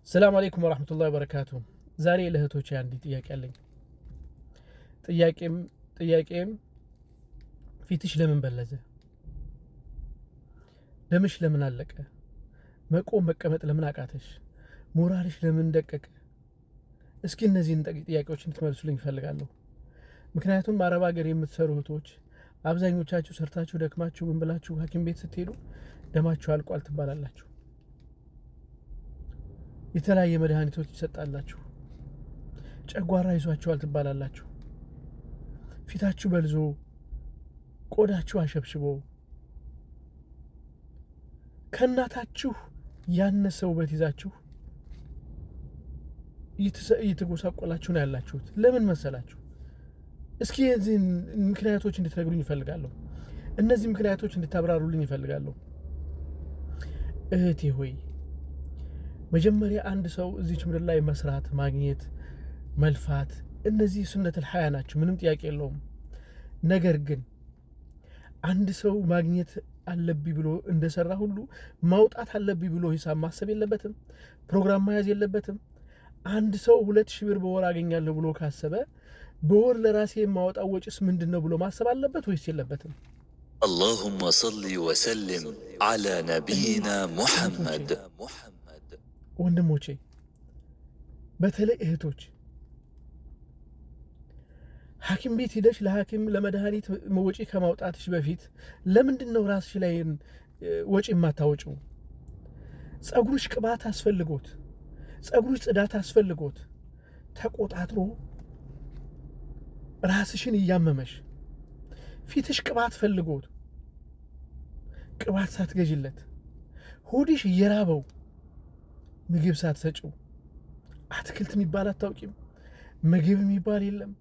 السلام عليكم ورحمة الله وبركاته ዛሬ ለእህቶቼ አንድ ጥያቄ አለኝ ጥያቄም ፊትሽ ለምን በለዘ ደምሽ ለምን አለቀ መቆም መቀመጥ ለምን አቃተሽ ሞራልሽ ለምን ደቀቀ እስኪ እነዚህን ጥያቄዎች እንድትመልሱልኝ እፈልጋለሁ ምክንያቱም አረብ ሀገር የምትሰሩ እህቶች አብዛኞቻችሁ ሰርታችሁ ደክማችሁ ምን ብላችሁ ሐኪም ቤት ስትሄዱ ደማችሁ አልቋል ትባላላችሁ የተለያየ መድኃኒቶች ይሰጣላችሁ ጨጓራ ይዟችኋል ትባላላችሁ ፊታችሁ በልዞ ቆዳችሁ አሸብሽቦ ከናታችሁ ያነሰ ውበት ይዛችሁ እየተጎሳቆላችሁ ነው ያላችሁት ለምን መሰላችሁ እስኪ እነዚህን ምክንያቶች እንድትነግሩኝ እፈልጋለሁ እነዚህ ምክንያቶች እንድታብራሩልኝ እፈልጋለሁ እህቴ ሆይ መጀመሪያ አንድ ሰው እዚህ ምድር ላይ መስራት ማግኘት መልፋት እነዚህ ሱነቱል ሐያ ናቸው ምንም ጥያቄ የለውም ነገር ግን አንድ ሰው ማግኘት አለብኝ ብሎ እንደሰራ ሁሉ ማውጣት አለብኝ ብሎ ሂሳብ ማሰብ የለበትም ፕሮግራም መያዝ የለበትም አንድ ሰው 2000 ብር በወር አገኛለሁ ብሎ ካሰበ በወር ለራሴ የማወጣው ወጪስ ምንድነው ብሎ ማሰብ አለበት ወይስ የለበትም اللهم صل وسلم على نبينا محمد ወንድሞቼ በተለይ እህቶች ሐኪም ቤት ሄደሽ ለሐኪም ለመድኃኒት ወጪ ከማውጣትሽ በፊት ለምንድነው ራስሽ ላይ ወጪ የማታወጪው ጸጉርሽ ቅባት አስፈልጎት ጸጉርሽ ጽዳት አስፈልጎት ተቆጣጥሮ ራስሽን እያመመሽ ፊትሽ ቅባት ፈልጎት ቅባት ሳትገዥለት ሆድሽ እየራበው ምግብ ሳትሰጪው አትክልት የሚባል አታውቂም ምግብ የሚባል የለም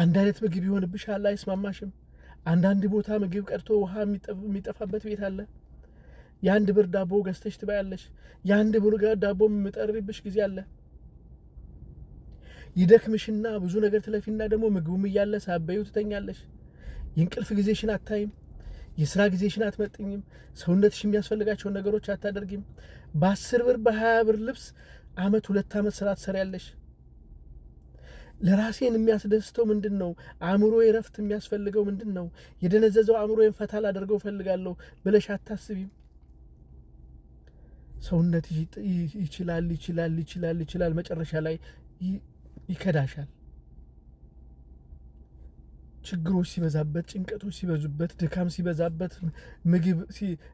አንድ አይነት ምግብ ይሆንብሻል አይስማማሽም አንዳንድ ቦታ ምግብ ቀርቶ ውሃ የሚጠፋበት ቤት አለ የአንድ ብር ዳቦ ገዝተሽ ትበያለሽ የአንድ ብር ዳቦ የምጠርብሽ ጊዜ አለ ይደክምሽና ብዙ ነገር ትለፊና ደግሞ ምግቡም እያለ ሳበዩ ትተኛለሽ የእንቅልፍ ጊዜሽን አታይም የሥራ ጊዜሽን አትመጥኝም ሰውነትሽ የሚያስፈልጋቸው ነገሮች አታደርጊም በ10 ብር በ20 ብር ልብስ አመት 2 አመት ስራ ትሰሪያለሽ ለራሴን የሚያስደስተው ምንድነው አእምሮ የረፍት የሚያስፈልገው ምንድነው የደነዘዘው አእምሮን ፈታ ላደርገው ፈልጋለሁ ብለሽ አታስቢም ሰውነት ይችላል መጨረሻ ላይ ይከዳሻል ችግሮች ሲበዛበት ጭንቀቶች ሲበዙበት ድካም ሲበዛበት ምግብ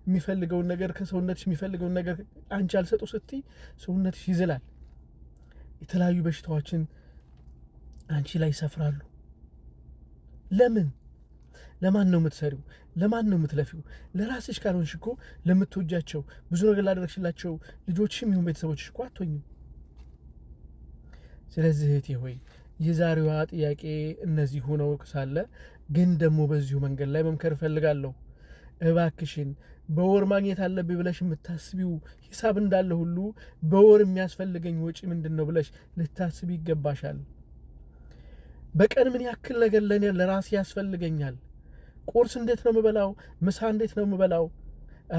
የሚፈልገው ነገር ከሰውነትሽ የሚፈልገው ነገር አንቺ አልሰጡ ስትይ ሰውነትሽ ይዝላል የተለያዩ በሽታዎችን አንቺ ላይ ይሰፍራሉ ለማን ነው የምትሰሪው ለማን ነው የምትለፊው ለራስሽ ካልሆንሽ እኮ ለምትወጃቸው ብዙ ነገር ላደረግሽላቸው ልጆችሽም ይሁን ቤተሰቦችሽ እኮ አትሆኝም ስለዚህ እህቴ ሆይ የዛሬዋ ጥያቄ እነዚህ ሆነው ሳለ ግን ደግሞ በዚሁ መንገድ ላይ መምከር ፈልጋለሁ እባክሽን በወር ማግኘት አለብኝ ብለሽ የምታስቢው ሂሳብ እንዳለ ሁሉ በወር የሚያስፈልገኝ ወጪ ምንድነው ብለሽ ልታስቢ ይገባሻል በቀን ምን ያክል ነገር ለራሴ ያስፈልገኛል ቁርስ እንዴት ነው የምበላው ምሳ እንዴት ነው የምበላው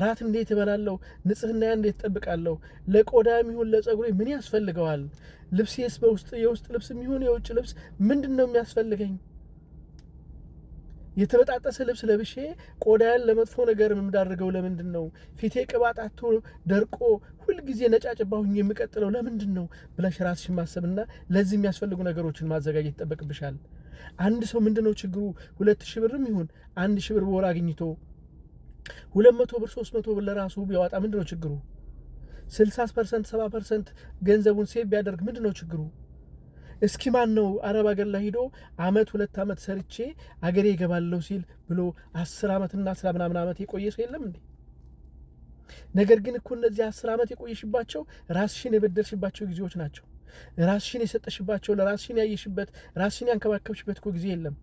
ራት እንዴት እበላለሁ ንጽህናዬ እንዴት እጠብቃለሁ ለቆዳም ይሁን ለጸጉሬ ምን ያስፈልገዋል ልብሴስ የውስጥ ልብስ ይሁን የውጭ ልብስ ምንድነው የሚያስፈልገኝ የተበጣጠሰ ልብስ ለብሼ ቆዳዬን ለመጥፎ ነገር የምዳርገው ለምንድነው ፊቴ ቅባጣቶ ደርቆ ሁሉ ጊዜ ነጫጭባሁኝ የምቀጥለው ለምንድነው ብለሽ ራስሽን ማሰብና ለዚህ የሚያስፈልጉ ነገሮችን ማዘጋጀት ይተበቅብሻል አንድ ሰው ምንድነው ችግሩ 2000 ብርም ይሁን 1000 ብር በወር አግኝቶ 200 ብር 300 ብር ለራሱ ቢያወጣ ምንድነው ችግሩ 60% 70% ገንዘቡን ሴቭ ቢያደርግ ምንድነው ችግሩ እስኪ ማን ነው አረብ ሀገር ላይ ሄዶ አመት 2 አመት ሰርቼ አገሬ ይገባለሁ ሲል ብሎ 10 አመትና 10 ምናምን አመት የቆየ ሰው የለም እንዴ ነገር ግን እኮ እነዚህ 10 አመት የቆየሽባቸው ራስሽን የበደልሽባቸው ጊዜዎች ናቸው ራስሽን የሰጠሽባቸው ለራስሽን ያየሽበት ራስሽን ያንከባከብሽበት እኮ ጊዜ የለም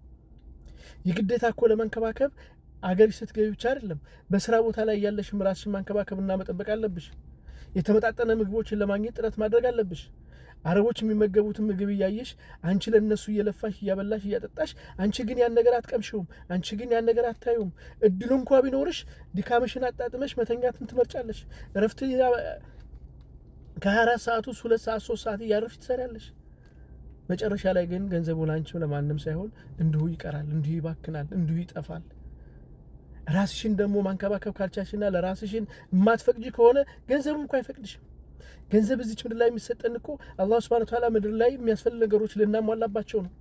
የግዴታ እኮ ለመንከባከብ አገር ስትገቢ ብቻ አይደለም በስራ ቦታ ላይ ያለሽም ራስሽን ማንከባከብና መጠበቅ አለብሽ የተመጣጠነ ምግቦችን ለማግኘት ጥረት ማድረግ አለብሽ አረቦች የሚመገቡት ምግብ ያያየሽ አንቺ ለነሱ እየለፋሽ ያበላሽ ያጠጣሽ አንቺ ግን ያን ነገር አትቀምሽውም አንቺ ግን ያን ነገር አታዩም እድሉ እንኳን ቢኖርሽ ድካምሽን አጣጥመሽ መተኛትን ትመርጫለሽ እረፍት ከ24 ሰዓት ውስጥ 2 ሰዓት 3 ሰዓት እያረፍሽ ትሰሪያለሽ። መጨረሻ ላይ ግን ገንዘቡ ላንቺም ለማንም ሳይሆን እንዲሁ ይቀራል፣ እንዲሁ ይባክናል፣ እንዲሁ ይጠፋል። ራስሽን ደግሞ ማንከባከብ ካልቻልሽና ለራስሽን የማትፈቅጂ ከሆነ ገንዘብም እንኳን አይፈቅድሽም። ገንዘብ እዚች ምድር ላይ የሚሰጠን እኮ አላህ ሱብሓነሁ ወተዓላ ምድር ላይ የሚያስፈልግ ነገሮች ልናሟላባቸው ነው።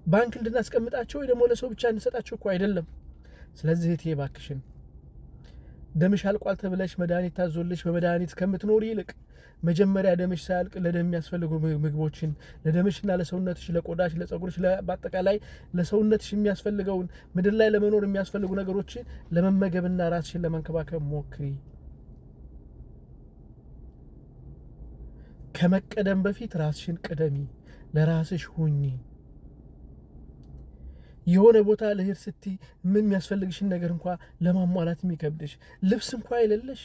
ባንክ እንድናስቀምጣቸው ወይ ደግሞ ለሰው ብቻ እንሰጣቸው እኮ አይደለም። ስለዚህ እህቴ እባክሽን ደምሽ አልቋል ተብለሽ መድኃኒት ታዞልሽ በመድኃኒት ከምትኖሪ ይልቅ መጀመሪያ ደምሽ ሳያልቅ ለደም የሚያስፈልጉ ምግቦችን ለደምሽና ለሰውነትሽ፣ ለቆዳሽ፣ ለጸጉርሽ፣ በአጠቃላይ ለሰውነትሽ የሚያስፈልገውን ምድር ላይ ለመኖር የሚያስፈልጉ ነገሮችን ለመመገብና ራስሽን ለመንከባከብ ሞክሪ። ከመቀደም በፊት ራስሽን ቅደሚ፣ ለራስሽ ሁኚ። የሆነ ቦታ ለሄድ ስትይ ምን የሚያስፈልግሽን ነገር እንኳን ለማሟላት የሚከብድሽ ልብስ እንኳን የሌለሽ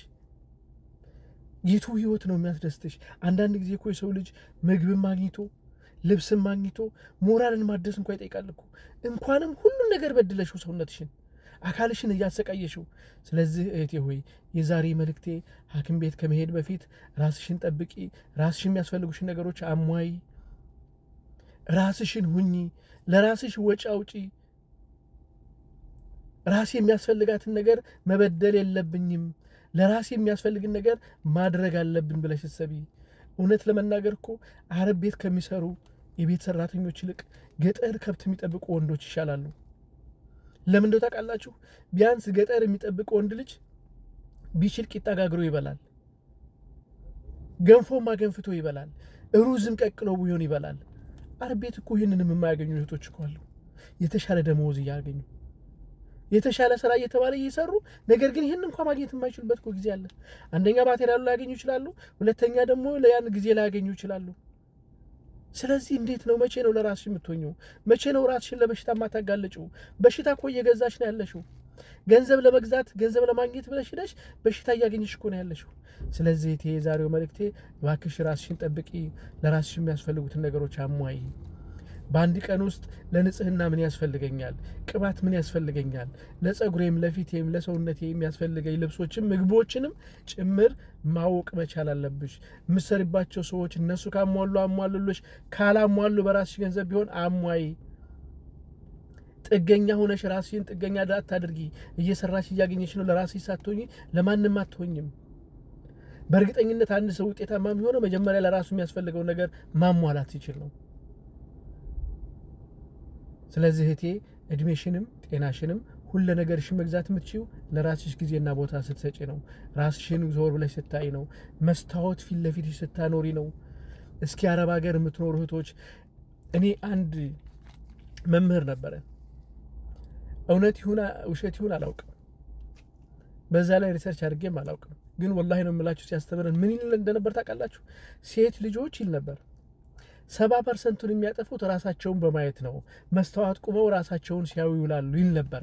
የቱ ህይወት ነው የሚያስደስትሽ? አንዳንድ ጊዜ እኮ የሰው ልጅ ምግብን ማግኝቶ ልብስን ማግኝቶ ሞራልን ማደስ እንኳን ይጠይቃል እኮ። እንኳንም ሁሉን ነገር በድለሽው ሰውነትሽን አካልሽን እያሰቃየሽው። ስለዚህ እህቴ ሆይ የዛሬ መልእክቴ ሐኪም ቤት ከመሄድ በፊት ራስሽን ጠብቂ፣ ራስሽን የሚያስፈልጉሽን ነገሮች አሟይ፣ ራስሽን ሁኚ፣ ለራስሽ ወጪ አውጪ። ራሴ የሚያስፈልጋትን ነገር መበደል የለብኝም፣ ለራሴ የሚያስፈልግን ነገር ማድረግ አለብን ብለሽ ሰቢ። እውነት ለመናገር እኮ አረብ ቤት ከሚሰሩ የቤት ሰራተኞች ይልቅ ገጠር ከብት የሚጠብቁ ወንዶች ይሻላሉ። ለምን እንደው ታውቃላችሁ? ቢያንስ ገጠር የሚጠብቅ ወንድ ልጅ ቢችል ቂጣ ጋግሮ ይበላል፣ ገንፎም አገንፍቶ ይበላል፣ ሩዝም ቀቅሎ ቢሆን ይበላል። አረብ ቤት እኮ ይህንንም የማያገኙ እህቶች እኮ አሉ። የተሻለ ደመወዝ እያገኙ የተሻለ ስራ እየተባለ እየሰሩ ነገር ግን ይህን እንኳን ማግኘት የማይችሉበት እኮ ጊዜ አለ። አንደኛ ማቴሪያሉ ላያገኙ ይችላሉ፣ ሁለተኛ ደግሞ ለያን ጊዜ ላያገኙ ይችላሉ። ስለዚህ እንዴት ነው? መቼ ነው ለራስሽ የምትሆኚው? መቼ ነው ራስሽን ለበሽታ የማታጋለጭው? በሽታ እኮ እየገዛሽ ነው ያለሽው። ገንዘብ ለመግዛት ገንዘብ ለማግኘት ብለሽ ሄደሽ በሽታ እያገኘሽ እኮ ነው ያለሽው። ስለዚህ የዛሬው መልእክቴ እባክሽ ራስሽን ጠብቂ፣ ለራስሽ የሚያስፈልጉትን ነገሮች አሟይ። በአንድ ቀን ውስጥ ለንጽህና ምን ያስፈልገኛል፣ ቅባት ምን ያስፈልገኛል፣ ለጸጉሬም ለፊቴም ለሰውነቴ የሚያስፈልገኝ ልብሶችም ምግቦችንም ጭምር ማወቅ መቻል አለብሽ። የምትሰሪባቸው ሰዎች እነሱ ካሟሉ አሟሉልሽ፣ ካላሟሉ በራስሽ ገንዘብ ቢሆን አሟይ። ጥገኛ ሆነሽ ራስሽን ጥገኛ አታድርጊ። እየሰራሽ እያገኘሽ ነው፣ ለራስሽ ሳትሆኚ ለማንም አትሆኝም። በእርግጠኝነት አንድ ሰው ውጤታማ የሚሆነው መጀመሪያ ለራሱ የሚያስፈልገው ነገር ማሟላት ሲችል ነው። ስለዚህ እህቴ እድሜሽንም ጤናሽንም ሁሉ ነገርሽን መግዛት የምትችይው ለራስሽ ጊዜና ቦታ ስትሰጪ ነው። ራስሽን ዞር ብለሽ ስታይ ነው። መስታወት ፊት ለፊትሽ ስታኖሪ ነው። እስኪ አረብ ሀገር የምትኖሩ እህቶች፣ እኔ አንድ መምህር ነበረ። እውነት ይሁን ውሸት ይሁን አላውቅም፣ በዛ ላይ ሪሰርች አድርጌም አላውቅም። ግን ወላሂ ነው የምላችሁ ሲያስተምረን ምን ይል እንደነበር ታውቃላችሁ? ሴት ልጆች ይል ነበር 70% የሚያጠፉት ራሳቸውን በማየት ነው። መስተዋት ቁመው ራሳቸውን ሲያዩ ይውላሉ ይል ነበር።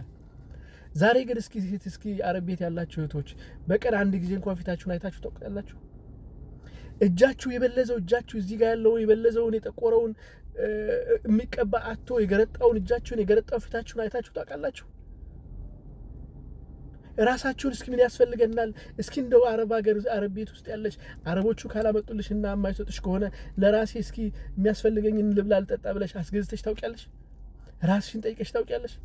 ዛሬ ግን እስኪ አረብ ቤት ያላችሁ እህቶች በቀን አንድ ጊዜ እንኳን ፊታችሁን አይታችሁ ታውቃላችሁ? እጃችሁ የበለዘው እጃችሁ እዚህ ጋር ያለው የበለዘውን የጠቆረውን የሚቀባ አቶ የገረጣውን እጃችሁን የገረጣው ፊታችሁን አይታችሁ ታውቃላችሁ? ራሳችሁን እስኪ ምን ያስፈልገናል? እስኪ እንደው አረብ ሀገር አረብ ቤት ውስጥ ያለሽ አረቦቹ ካላመጡልሽና የማይሰጡሽ ከሆነ ለራሴ እስኪ የሚያስፈልገኝን ልብላ ልጠጣ ብለሽ አስገዝተሽ ታውቂያለሽ? ራስሽን ጠይቀሽ ታውቂያለሽ?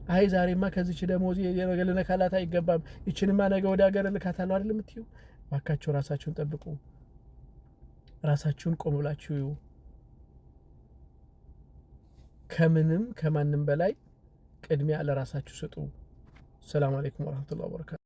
አይ ዛሬማ ከዚች ደሞዝ የነገለነ ካላት አይገባም፣ ይችንማ ነገ ወደ ሀገር ልካታለሁ አይደል የምትይው? ባካችሁ ራሳችሁን ጠብቁ። ራሳችሁን ቆም ብላችሁ ከምንም ከማንም በላይ ቅድሚያ ለራሳችሁ ስጡ። ሰላም አለይኩም ወራህመቱላሂ ወበረካቱ።